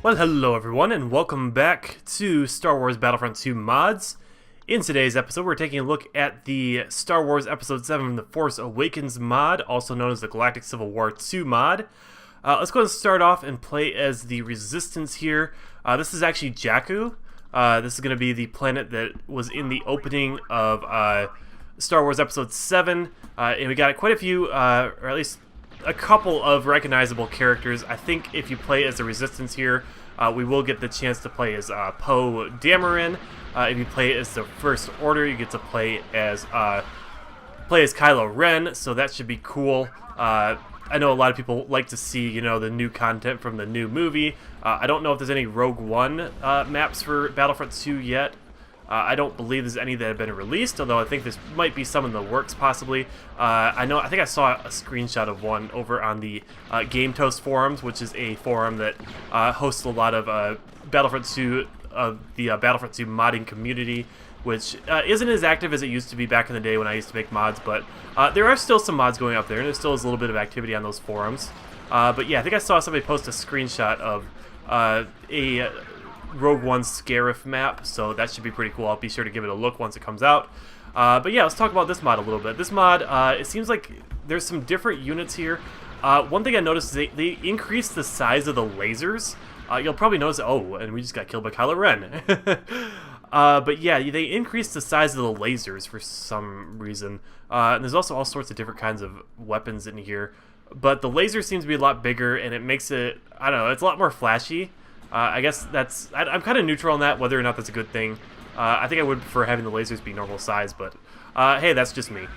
Well, hello everyone, and welcome back to Star Wars Battlefront II mods. In today's episode, we're taking a look at the Star Wars Episode 7 The Force Awakens mod, also known as the Galactic Civil War II mod. Let's go ahead and start off and play as the Resistance here. This is actually Jakku. This is going to be the planet that was in the opening of Star Wars Episode 7, and we got quite a few, or at least a couple of recognizable characters. I think if you play as the Resistance here, we will get the chance to play as Poe Dameron. If you play as the First Order, you get to play as Kylo Ren, so that should be cool. I know a lot of people like to see, you know, the new content from the new movie. I don't know if there's any Rogue One maps for Battlefront 2 yet. I don't believe there's any that have been released, although I think there might be some in the works possibly. I think I saw a screenshot of one over on the Game Toast forums, which is a forum that hosts a lot of Battlefront 2 the Battlefront 2 modding community, which isn't as active as it used to be back in the day when I used to make mods, but there are still some mods going up there, and there still is a little bit of activity on those forums. But yeah, I think I saw somebody post a screenshot of a Rogue One Scarif map, so that should be pretty cool. I'll be sure to give it a look once it comes out. But yeah, let's talk about this mod a little bit. This mod, it seems like there's some different units here. One thing I noticed is they increased the size of the lasers. You'll probably notice, oh, and we just got killed by Kylo Ren. But yeah, they increased the size of the lasers for some reason. And there's also all sorts of different kinds of weapons in here. But the laser seems to be a lot bigger, and it makes it, I don't know, it's a lot more flashy. I guess I'm kind of neutral on that, whether or not that's a good thing. I think I would prefer having the lasers be normal size, but hey, that's just me.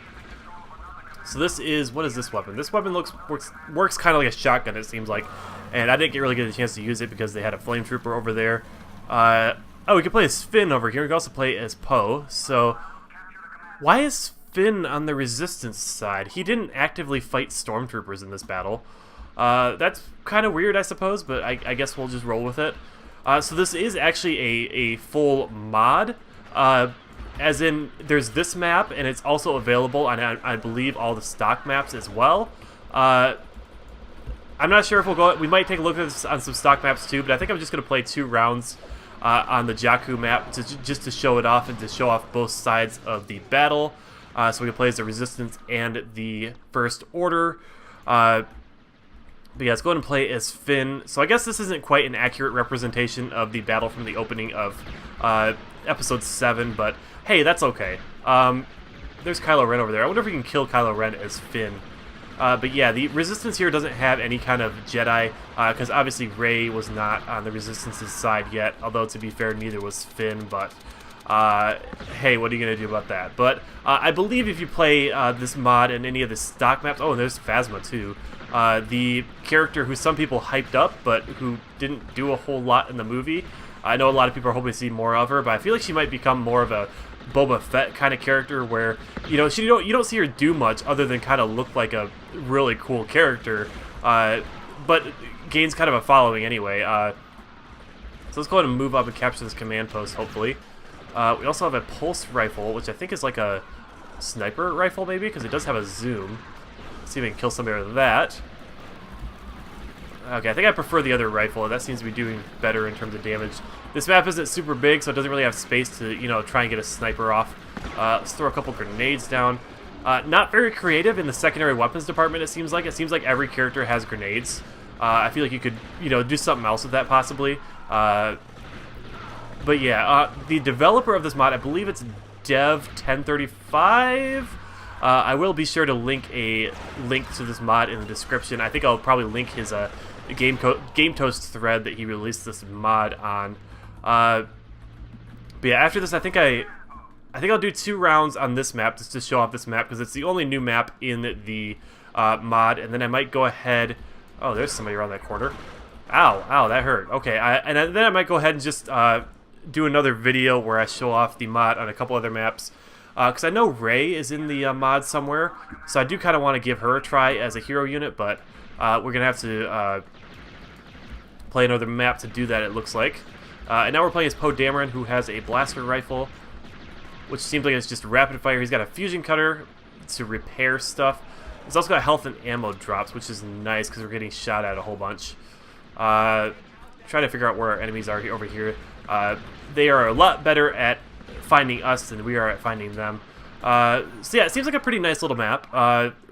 So this is, what is this weapon? This weapon works kind of like a shotgun, it seems like. And I didn't really get a chance to use it because they had a flame trooper over there. Oh, we can play as Finn over here. We can also play as Poe. So why is Finn on the Resistance side? He didn't actively fight stormtroopers in this battle. That's kind of weird, I suppose, but I guess we'll just roll with it. So this is actually a full mod, as in there's this map, and it's also available on, I believe, all the stock maps as well. I'm not sure if we'll go. We might take a look at this on some stock maps too, but I think I'm just going to play 2 rounds on the Jakku map just to show it off and to show off both sides of the battle. So we can play as the Resistance and the First Order. But yeah, let's go ahead and play as Finn. So I guess this isn't quite an accurate representation of the battle from the opening of Episode 7, but hey, that's okay. There's Kylo Ren over there. I wonder if we can kill Kylo Ren as Finn. But yeah, the Resistance here doesn't have any kind of Jedi, because obviously Rey was not on the Resistance's side yet, although to be fair, neither was Finn, but hey, what are you going to do about that? But I believe if you play this mod in any of the stock maps, oh, and there's Phasma too, the character who some people hyped up, but who didn't do a whole lot in the movie. I know a lot of people are hoping to see more of her, but I feel like she might become more of a Boba Fett kind of character where, you know, you don't see her do much other than kind of look like a really cool character, but gains kind of a following anyway. So let's go ahead and move up and capture this command post, hopefully. We also have a pulse rifle, which I think is like a sniper rifle maybe, because it does have a zoom. Let's see if we can kill somebody with that. Okay, I think I prefer the other rifle. That seems to be doing better in terms of damage. This map isn't super big, so it doesn't really have space to, you know, try and get a sniper off. Let's throw a couple grenades down. Not very creative in the secondary weapons department, it seems like. It seems like every character has grenades. I feel like you could, you know, do something else with that possibly. But yeah, the developer of this mod, I believe it's Dev1035. I will be sure to link a link to this mod in the description. I think I'll probably link his Game Toast thread that he released this mod on. But yeah, after this, I think I'll do 2 rounds on this map just to show off this map because it's the only new map in the mod, and then I might go ahead. Oh, there's somebody around that corner. Ow, that hurt. Okay, then I might go ahead and just do another video where I show off the mod on a couple other maps. Because I know Rey is in the mod somewhere, so I do kind of want to give her a try as a hero unit, but we're going to have to play another map to do that, it looks like. And now we're playing as Poe Dameron, who has a blaster rifle, which seems like it's just rapid fire. He's got a fusion cutter to repair stuff. He's also got health and ammo drops, which is nice because we're getting shot at a whole bunch. try to figure out where our enemies are over here. They are a lot better at finding us than we are at finding them. So yeah, it seems like a pretty nice little map.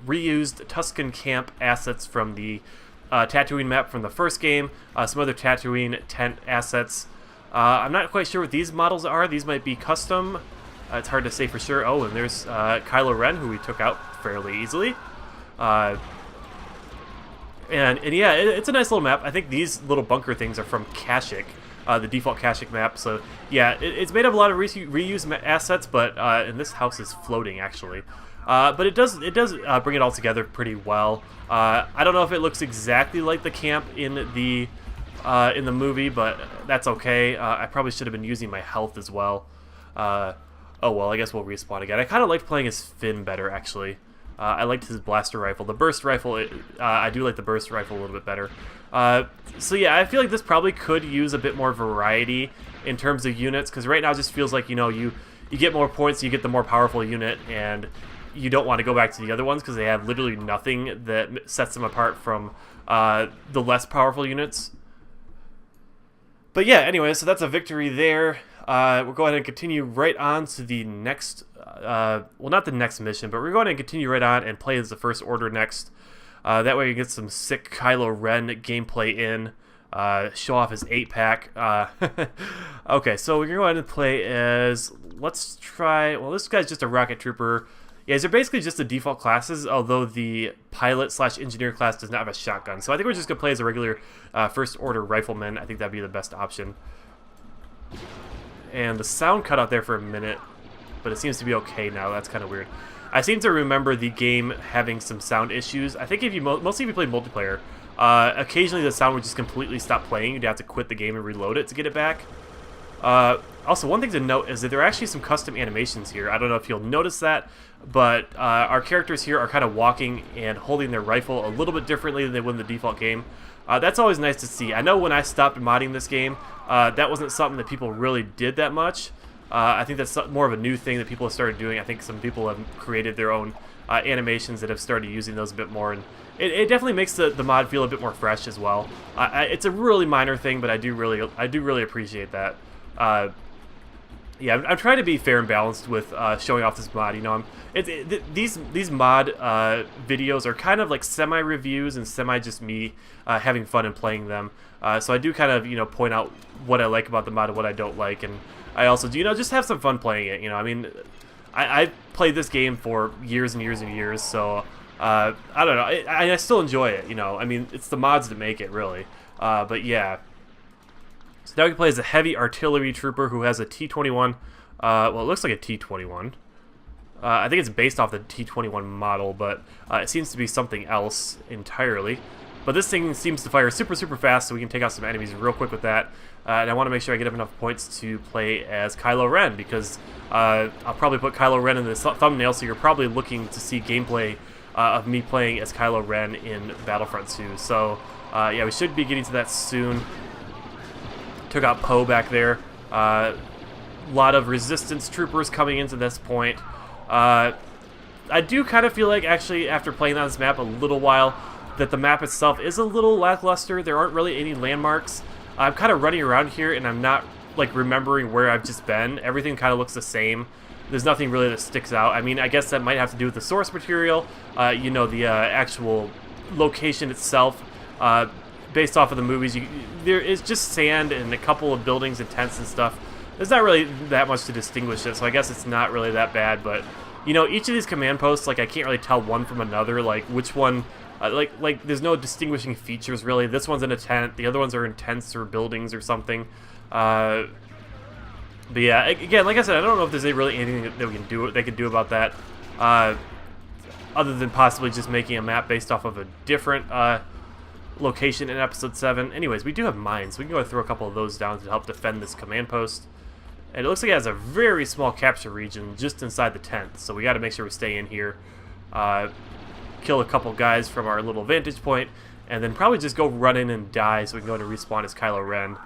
Reused Tuscan camp assets from the Tatooine map from the first game. Some other Tatooine tent assets. I'm not quite sure what these models are. These might be custom. It's hard to say for sure. Oh, and there's Kylo Ren, who we took out fairly easily. And yeah, it's a nice little map. I think these little bunker things are from Kashyyyk, the default Kashyyyk map. So yeah, it's made up a lot of reused assets, but and this house is floating actually. But it does bring it all together pretty well. I don't know if it looks exactly like the camp in the movie, but that's okay. I probably should have been using my health as well. Oh well, I guess we'll respawn again. I kind of liked playing as Finn better, actually. I liked his blaster rifle. The burst rifle, I do like the burst rifle a little bit better. So yeah, I feel like this probably could use a bit more variety in terms of units, because right now it just feels like, you know, you get more points, you get the more powerful unit, and you don't want to go back to the other ones because they have literally nothing that sets them apart from the less powerful units. But yeah, anyway, so that's a victory there. We'll go ahead and continue right on to the next, well, not the next mission, but we're going to continue right on and play as the First Order next. That way we get some sick Kylo Ren gameplay in, show off his 8-pack. Okay, so we're going to go ahead and play as, let's try, well, this guy's just a rocket trooper. Yeah, these are basically just the default classes, although the pilot/engineer class does not have a shotgun. So I think we're just going to play as a regular First Order rifleman. I think that'd be the best option. And the sound cut out there for a minute, but it seems to be okay now. That's kind of weird. I seem to remember the game having some sound issues. I think if you mostly if you play multiplayer, occasionally the sound would just completely stop playing. You'd have to quit the game and reload it to get it back. Also, one thing to note is that there are actually some custom animations here. I don't know if you'll notice that, but our characters here are kind of walking and holding their rifle a little bit differently than they would in the default game. That's always nice to see. I know when I stopped modding this game, that wasn't something that people really did that much. I think that's more of a new thing that people have started doing. I think some people have created their own animations that have started using those a bit more, and it definitely makes the mod feel a bit more fresh as well. It's a really minor thing, but I do really appreciate that. Yeah, I'm trying to be fair and balanced with showing off this mod. You know, these mod videos are kind of like semi-reviews and semi just me having fun and playing them. So I do kind of, you know, point out what I like about the mod and what I don't like, and I also do, you know, just have some fun playing it. You know, I mean, I played this game for years and years and years, so I don't know. I still enjoy it. You know, I mean, it's the mods that make it really. But yeah. So now we can play as a heavy artillery trooper who has a T-21. Well, it looks like a T-21. I think it's based off the T-21 model, but it seems to be something else entirely. But this thing seems to fire super, super fast, so we can take out some enemies real quick with that. And I want to make sure I get up enough points to play as Kylo Ren, because I'll probably put Kylo Ren in the thumbnail, so you're probably looking to see gameplay of me playing as Kylo Ren in Battlefront 2. So, yeah, we should be getting to that soon. Took out Poe back there. A lot of resistance troopers coming into this point. I do kind of feel like, actually, after playing on this map a little while, that the map itself is a little lackluster. There aren't really any landmarks. I'm kind of running around here, and I'm not like remembering where I've just been. Everything kind of looks the same. There's nothing really that sticks out. I mean, I guess that might have to do with the source material. You know, the actual location itself. Based off of the movies, there is just sand and a couple of buildings and tents and stuff. There's not really that much to distinguish it, so I guess it's not really that bad. But, you know, each of these command posts, like, I can't really tell one from another, like, which one, like, there's no distinguishing features, really. This one's in a tent, the other ones are in tents or buildings or something. But yeah, again, like I said, I don't know if there's really anything that we can do, they can do about that, other than possibly just making a map based off of a different, location in episode 7. Anyways, we do have mines. We can go and throw a couple of those down to help defend this command post. And it looks like it has a very small capture region just inside the tent, so we got to make sure we stay in here, kill a couple guys from our little vantage point, and then probably just go run in and die so we can go and respawn as Kylo Ren.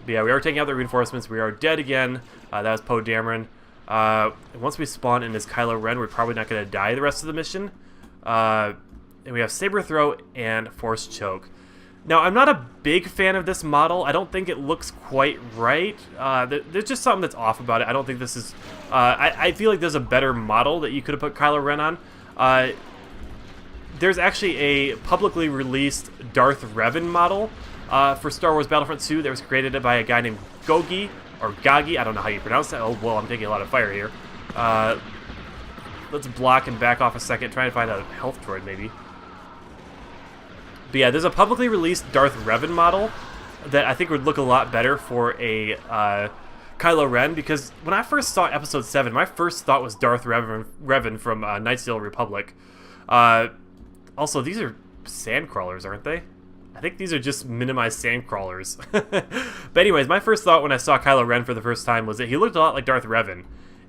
But yeah, we are taking out the reinforcements. We are dead again. That was Poe Dameron. And once we spawn in as Kylo Ren, we're probably not going to die the rest of the mission. And we have Saber Throw and Force Choke. Now, I'm not a big fan of this model. I don't think it looks quite right. There's just something that's off about it. I don't think this is... I feel like there's a better model that you could have put Kylo Ren on. There's actually a publicly released Darth Revan model for Star Wars Battlefront II that was created by a guy named Gogi, or Gagi, I don't know how you pronounce that. Oh, well, I'm taking a lot of fire here. Let's block and back off a second, try and find a health droid, maybe. But yeah, there's a publicly released Darth Revan model that I think would look a lot better for a Kylo Ren, because when I first saw Episode 7, my first thought was Darth Revan from Knights of the Old Republic. Also, these are sandcrawlers, aren't they? I think these are just minimized sandcrawlers. But anyways, my first thought when I saw Kylo Ren for the first time was that he looked a lot like Darth Revan.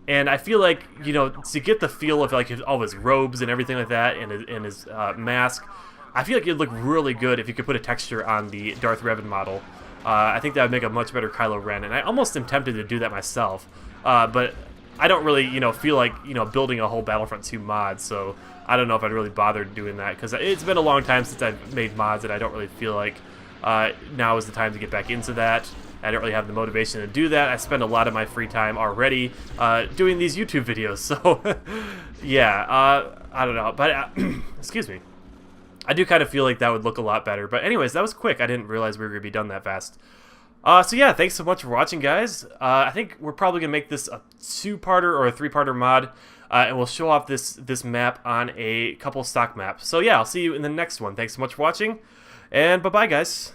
And I feel like, you know, to get the feel of like all his robes and everything like that, and his mask, I feel like it'd look really good if you could put a texture on the Darth Revan model. I think that would make a much better Kylo Ren, and I almost am tempted to do that myself. But I don't really, you know, feel like, you know, building a whole Battlefront 2 mod, so I don't know if I'd really bother doing that, because it's been a long time since I've made mods, and I don't really feel like now is the time to get back into that. I don't really have the motivation to do that. I spend a lot of my free time already doing these YouTube videos, so yeah, I don't know, but excuse me. I do kind of feel like that would look a lot better. But anyways, that was quick. I didn't realize we were going to be done that fast. So yeah, thanks so much for watching, guys. I think we're probably going to make this a 2-parter or a 3-parter mod. And we'll show off this map on a couple stock maps. So yeah, I'll see you in the next one. Thanks so much for watching. And bye-bye, guys.